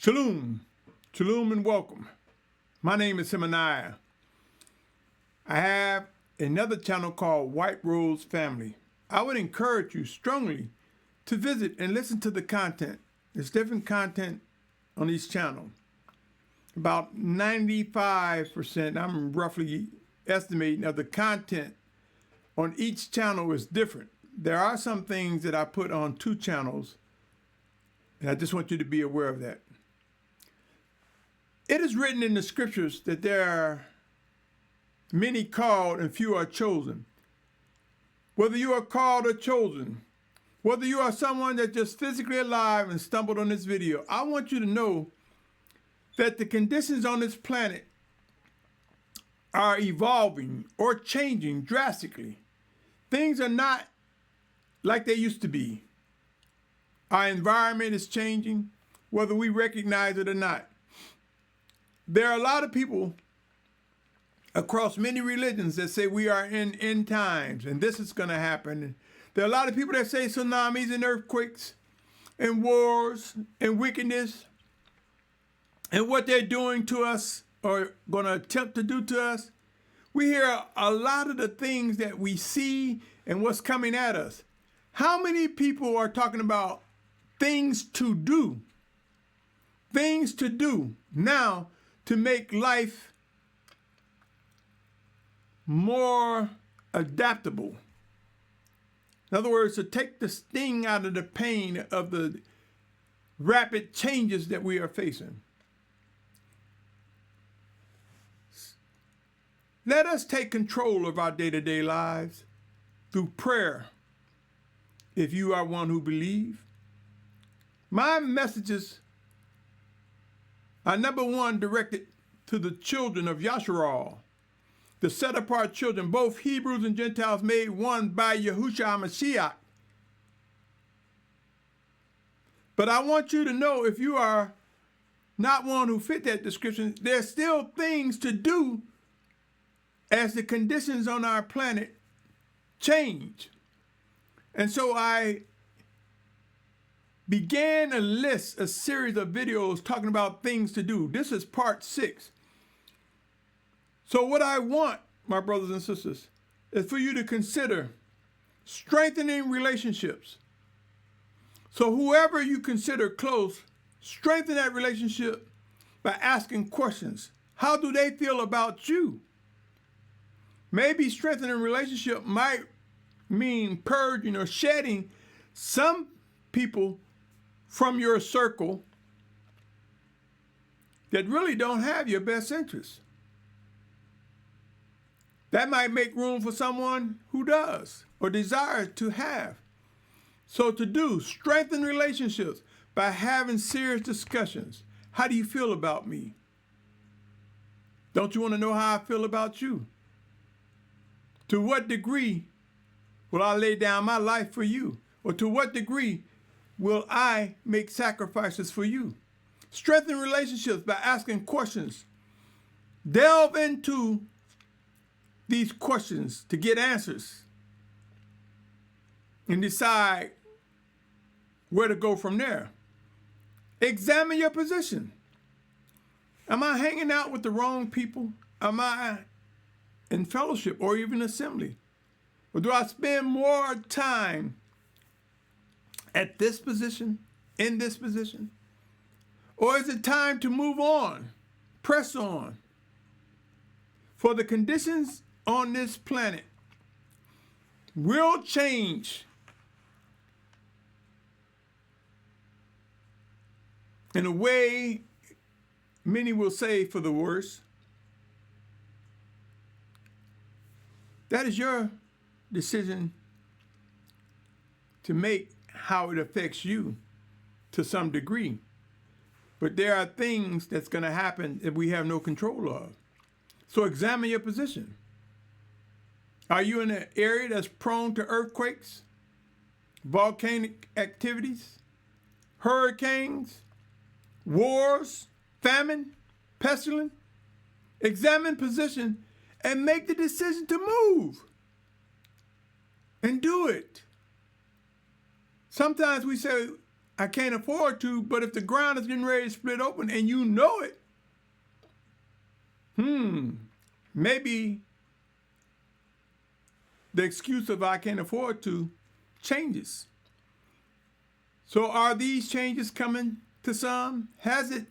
Shalom, shalom and welcome. My name is Symmanayah. I have another channel called White Rose Family. I would encourage you strongly to visit and listen to the content. There's different content on each channel. About 95%, I'm roughly estimating, of the content on each channel is different. There are some things that I put on two channels, and I just want you to be aware of that. It is written in the scriptures that there are many called and few are chosen. Whether you are called or chosen, whether you are someone that's just physically alive and stumbled on this video, I want you to know that the conditions on this planet are evolving or changing drastically. Things are not like they used to be. Our environment is changing, whether we recognize it or not. There are a lot of people across many religions that say we are in end times and this is going to happen. There are a lot of people that say tsunamis and earthquakes and wars and wickedness and what they're doing to us or going to attempt to do to us. We hear a lot of the things that we see and what's coming at us. How many people are talking about things to do? Things to do now to make life more adaptable. In other words, to take the sting out of the pain of the rapid changes that we are facing. Let us take control of our day-to-day lives through prayer, if you are one who believes. My messages are, number one, directed to the children of Yahushua, the set-apart children, both Hebrews and Gentiles made one by Yahusha HaMashiach. But I want you to know, if you are not one who fit that description, there's still things to do as the conditions on our planet change. And so I began a series of videos talking about things to do. This is part 6. So what I want, my brothers and sisters, is for you to consider strengthening relationships. So whoever you consider close, strengthen that relationship by asking questions. How do they feel about you? Maybe strengthening a relationship might mean purging or shedding some people from your circle that really don't have your best interests. That might make room for someone who does or desires to have. So to do, strengthen relationships by having serious discussions. How do you feel about me? Don't you want to know how I feel about you? To what degree will I lay down my life for you? Or to what degree will I make sacrifices for you? Strengthen relationships by asking questions. Delve into these questions to get answers and decide where to go from there. Examine your position. Am I hanging out with the wrong people? Am I in fellowship or even assembly? Or do I spend more time at this position, in this position? Or is it time to move on, press on? For the conditions on this planet will change in a way many will say for the worse. That is your decision to make, how it affects you to some degree. But there are things that's going to happen that we have no control of. So examine your position. Are you in an area that's prone to earthquakes, volcanic activities, hurricanes, wars, famine, pestilence? Examine position and make the decision to move. And do it. Sometimes we say, I can't afford to, but if the ground is getting ready to split open and you know it, maybe the excuse of I can't afford to changes. So are these changes coming to some? Have it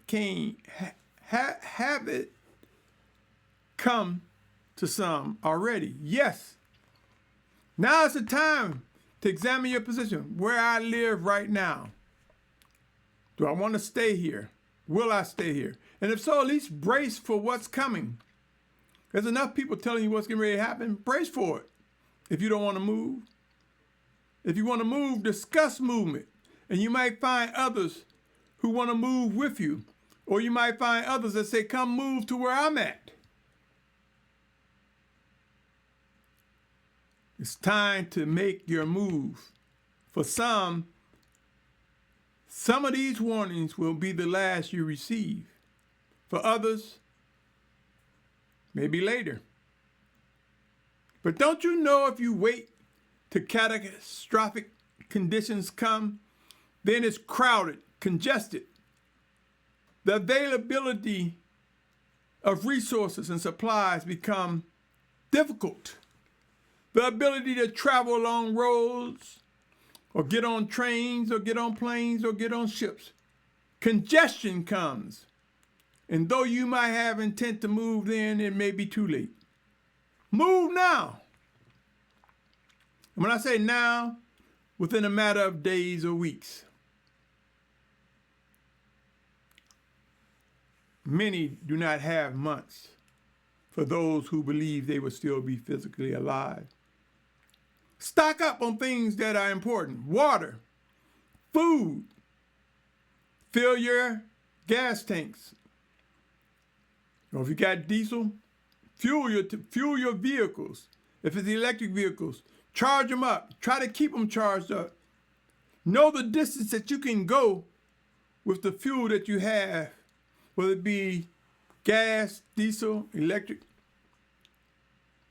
come to some already? Yes. Now is the time to examine your position. Where I live right now. Do I want to stay here? Will I stay here? And if so, at least brace for what's coming. There's enough people telling you what's getting ready to happen. Brace for it. If you don't want to move. If you want to move, discuss movement. And you might find others who want to move with you. Or you might find others that say, come move to where I'm at. It's time to make your move. For some of these warnings will be the last you receive. For others, maybe later. But don't you know if you wait till catastrophic conditions come, then it's crowded, congested. The availability of resources and supplies become difficult. The ability to travel along roads or get on trains or get on planes or get on ships. Congestion comes. And though you might have intent to move then, it may be too late. Move now. And when I say now, within a matter of days or weeks. Many do not have months for those who believe they will still be physically alive. Stock up on things that are important. Water, food. Fill your gas tanks. Or if you got diesel, fuel your vehicles. If it's electric vehicles, charge them up. Try to keep them charged up. Know the distance that you can go with the fuel that you have, whether it be gas, diesel, electric,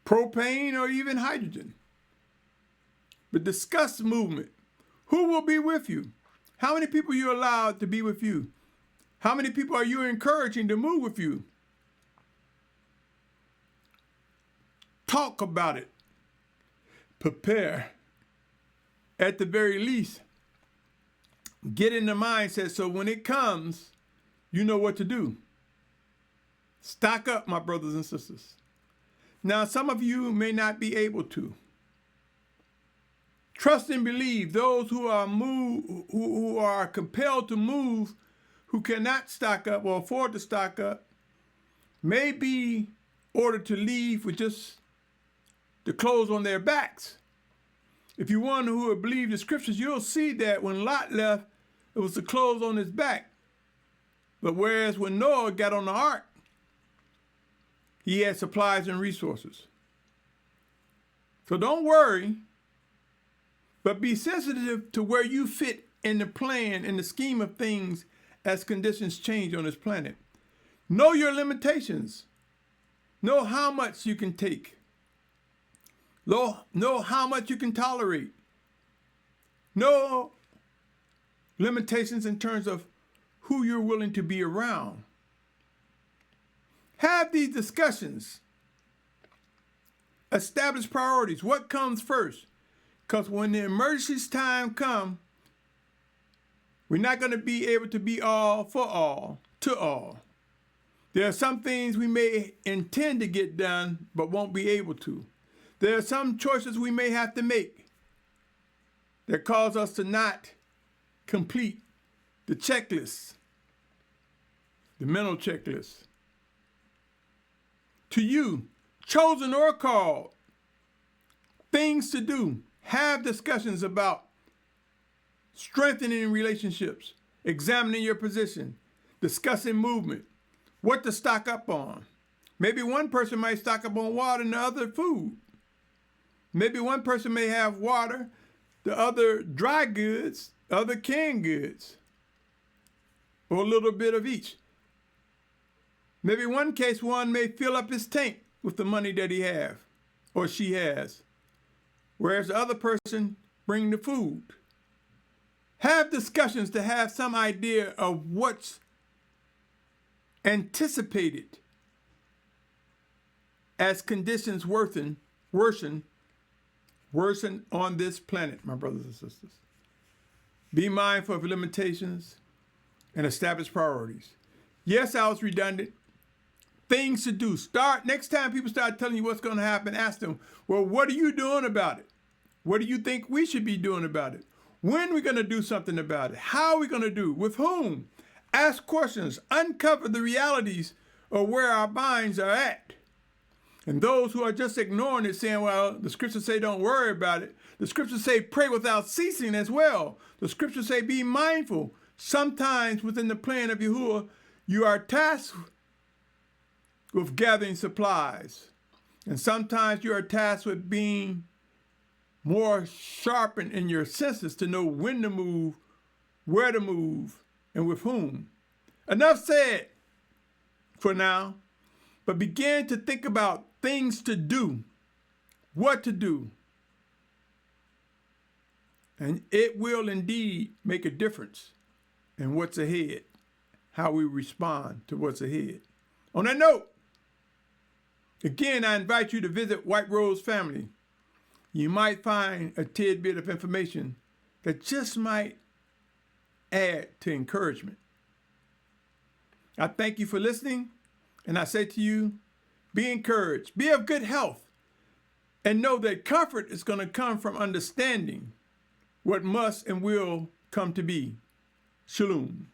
propane, or even hydrogen. But discuss movement. Who will be with you? How many people are you allowed to be with you? How many people are you encouraging to move with you? Talk about it. Prepare. At the very least, get in the mindset so when it comes, you know what to do. Stock up, my brothers and sisters. Now, some of you may not be able to. Trust and believe those who are compelled to move, who cannot stock up or afford to stock up, may be ordered to leave with just the clothes on their backs. If you want who would believe the scriptures, you'll see that when Lot left, it was the clothes on his back. But whereas when Noah got on the ark, he had supplies and resources. So don't worry, but be sensitive to where you fit in the plan, in the scheme of things as conditions change on this planet. Know your limitations. Know how much you can take. Know how much you can tolerate. Know limitations in terms of who you're willing to be around. Have these discussions. Establish priorities. What comes first? Because when the emergency time comes, we're not going to be able to be all for all to all. There are some things we may intend to get done, but won't be able to. There are some choices we may have to make that cause us to not complete the checklist, the mental checklist. To you, chosen or called, things to do. Have discussions about strengthening relationships, examining your position, discussing movement, what to stock up on. Maybe one person might stock up on water and the other food. Maybe one person may have water, the other dry goods, other canned goods, or a little bit of each. Maybe one case, one may fill up his tank with the money that he have or she has, whereas the other person bring the food. Have discussions to have some idea of what's anticipated as conditions worsen on this planet, my brothers and sisters. Be mindful of limitations and establish priorities. Yes, I was redundant. Things to do. Next time people start telling you what's going to happen, ask them, well, what are you doing about it? What do you think we should be doing about it? When are we going to do something about it? How are we going to do? With whom? Ask questions. Uncover the realities of where our minds are at. And those who are just ignoring it, saying, well, the scriptures say don't worry about it. The scriptures say pray without ceasing as well. The scriptures say be mindful. Sometimes within the plan of Yahuah, you are tasked with gathering supplies. And sometimes you are tasked with being more sharpened in your senses to know when to move, where to move, and with whom. Enough said for now, but begin to think about things to do, what to do. And it will indeed make a difference in what's ahead, how we respond to what's ahead. On that note, again, I invite you to visit White Rose Family. You might find a tidbit of information that just might add to encouragement. I thank you for listening, and I say to you, be encouraged, be of good health, and know that comfort is going to come from understanding what must and will come to be. Shalom.